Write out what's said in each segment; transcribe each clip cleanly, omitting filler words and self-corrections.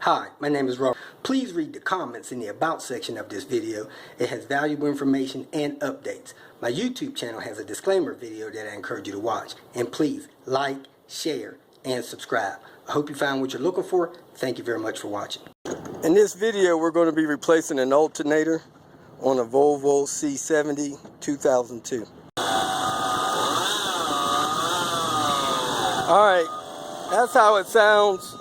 Hi, my name is Robert. Please read the comments in the About section of this video. It has valuable information and updates. My YouTube channel has a disclaimer video that I encourage you to watch. And please like, share, and subscribe. I hope you found what you're looking for. Thank you very much for watching. In this video, we're going to be replacing an alternator on a Volvo C70 2002. Alright, that's how it sounds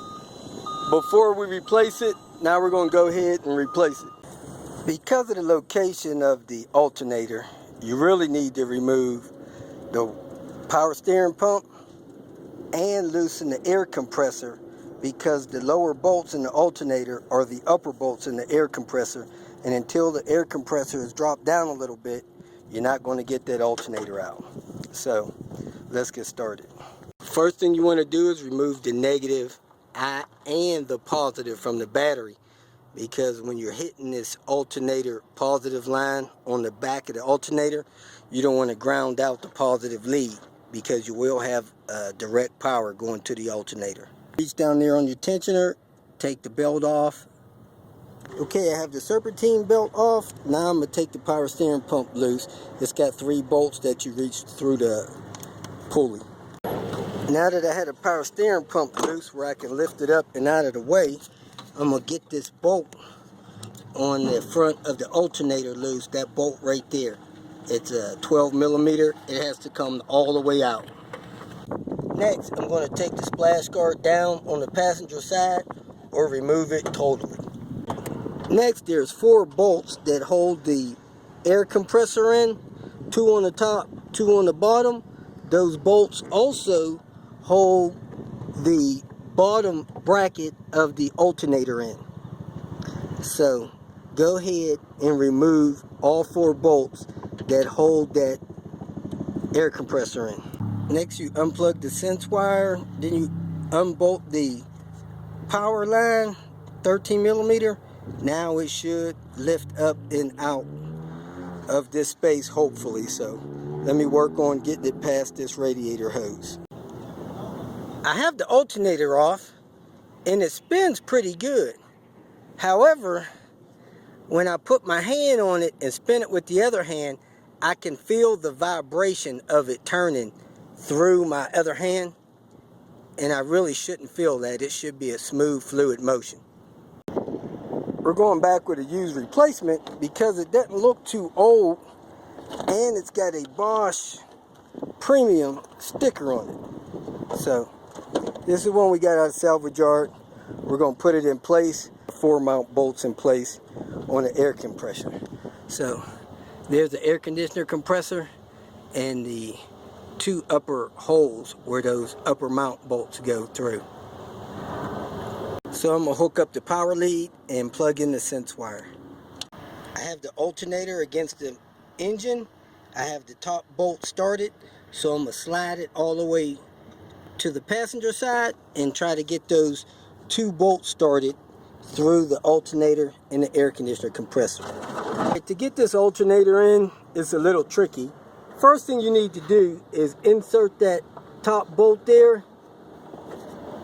before we replace it. Now we're going to go ahead and replace it. Because of the location of the alternator, you really need to remove the power steering pump and loosen the air compressor, because the lower bolts in the alternator are the upper bolts in the air compressor, and until the air compressor is dropped down a little bit, you're not going to get that alternator out. So let's get started. First thing you want to do is remove the negative and the positive from the battery, because when you're hitting this alternator positive line on the back of the alternator, you don't want to ground out the positive lead, because you will have direct power going to the alternator. Reach down there on your tensioner, take the belt off. Okay, I have the Serpentine belt off. Now I'm going to take the power steering pump loose. It's got 3 bolts that you reach through the pulley. Now that I had a power steering pump loose where I can lift it up and out of the way, I'm going to get this bolt on the front of the alternator loose. That bolt right there. It's a 12 millimeter. It has to come all the way out. Next, I'm going to take the splash guard down on the passenger side or remove it totally. Next, there's 4 bolts that hold the air compressor in. 2 on the top, 2 on the bottom. Those bolts also hold the bottom bracket of the alternator in. So go ahead and remove all 4 bolts that hold that air compressor in. Next, you unplug the sense wire, then you unbolt the power line, 13 millimeter. Now it should lift up and out of this space, hopefully. So let me work on getting it past this radiator hose. I have the alternator off and it spins pretty good. However, when I put my hand on it and spin it with the other hand, I can feel the vibration of it turning through my other hand, and I really shouldn't feel that. It should be a smooth, fluid motion. We're going back with a used replacement because it doesn't look too old, and it's got a Bosch premium sticker on it. So this is one we got out of salvage yard. We're going to put it in place, 4 mount bolts in place on the air compressor. So there's the air conditioner compressor and the 2 upper holes where those upper mount bolts go through. So I'm going to hook up the power lead and plug in the sense wire. I have the alternator against the engine. I have the top bolt started, so I'm going to slide it all the way to the passenger side and try to get those 2 bolts started through the alternator and the air conditioner compressor. To get this alternator in, it's a little tricky. First thing you need to do is insert that top bolt there,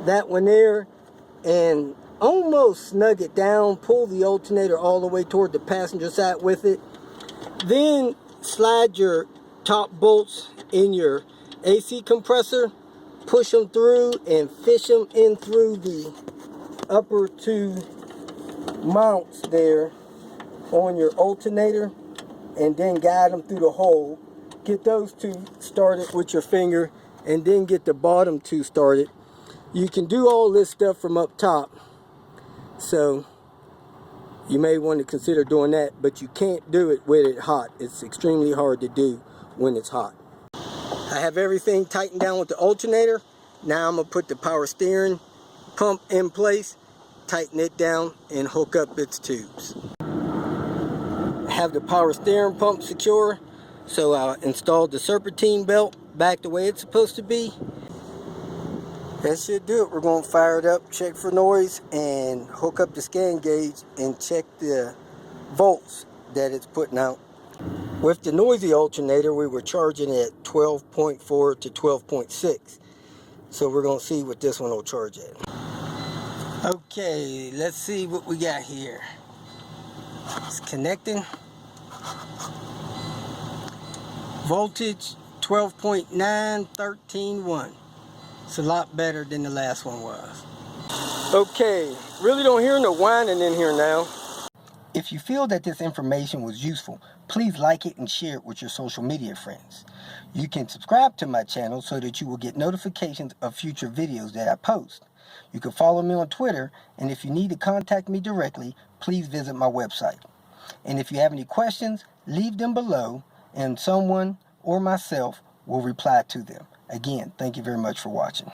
that one there, and almost snug it down. Pull the alternator all the way toward the passenger side with it. Then slide your top bolts in your AC compressor, push them through and fish them in through the upper 2 mounts there on your alternator, and then guide them through the hole. Get those 2 started with your finger, and then get the bottom 2 started. You can do all this stuff from up top, so you may want to consider doing that, but you can't do it with it hot. It's extremely hard to do when it's hot. I have everything tightened down with the alternator. Now I'm going to put the power steering pump in place, tighten it down, and hook up its tubes. I have the power steering pump secure, so I installed the Serpentine belt back the way it's supposed to be. That should do it. We're going to fire it up, check for noise, and hook up the scan gauge and check the volts that it's putting out. With the noisy alternator, we were charging at 12.4 to 12.6. So we're going to see what this one will charge at. Okay, let's see what we got here. It's connecting. Voltage 12.9, 13.1. It's a lot better than the last one was. Okay, really don't hear no whining in here now. If you feel that this information was useful, please like it and share it with your social media friends. You can subscribe to my channel so that you will get notifications of future videos that I post. You can follow me on Twitter, and if you need to contact me directly, please visit my website. And if you have any questions, leave them below, and someone or myself will reply to them. Again, thank you very much for watching.